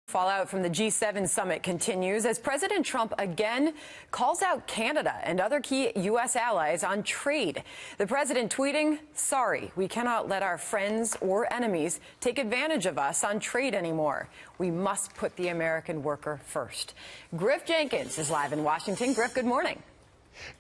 Fallout from the G7 summit continues as President Trump again calls out Canada and other key U.S. allies on trade. The president tweeting, "Sorry, we cannot let our friends or enemies take advantage of us on trade anymore. We must put the American worker first." Griff Jenkins is live in Washington. Griff, good morning.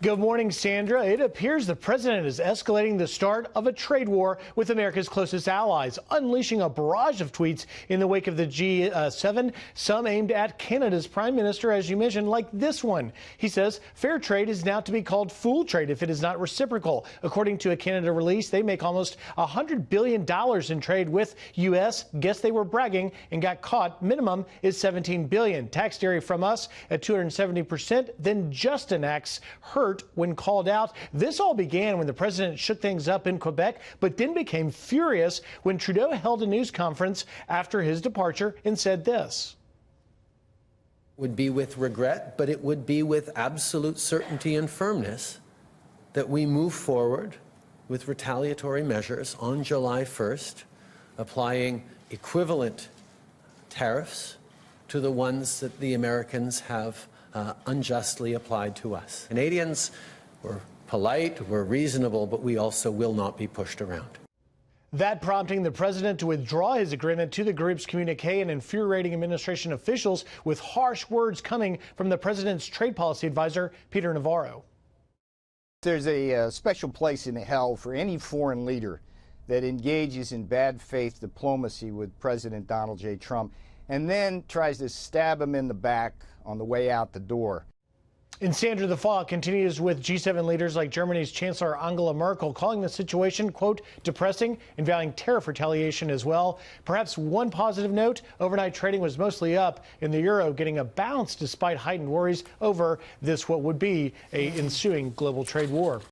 Good morning, Sandra. It appears the president is escalating the start of a trade war with America's closest allies, unleashing a barrage of tweets in the wake of the G7, some aimed at Canada's prime minister, as you mentioned, like this one. He says fair trade is now to be called fool trade if it is not reciprocal. According to a Canada release, they make almost $100 billion in trade with U.S. Guess they were bragging and got caught. Minimum is $17 billion. Tax area from us at 270%, then Justin acts hurt when called out. This all began when the president shook things up in Quebec, but then became furious when Trudeau held a news conference after his departure and said this. Would be with regret, but it would be with absolute certainty and firmness that we move forward with retaliatory measures on July 1st, applying equivalent tariffs to the ones that the Americans have unjustly applied to us. Canadians were polite, we're reasonable, but we also will not be pushed around. That prompting the president to withdraw his agreement to the group's communique and infuriating administration officials with harsh words coming from the president's trade policy advisor, Peter Navarro. There's a special place in hell for any foreign leader that engages in bad faith diplomacy with President Donald J. Trump and then tries to stab him in the back on the way out the door. And Sandra, the fallout continues with G7 leaders like Germany's Chancellor Angela Merkel calling the situation, quote, depressing and vowing tariff retaliation as well. Perhaps one positive note, overnight trading was mostly up in the euro, getting a bounce despite heightened worries over this what would be an ensuing global trade war.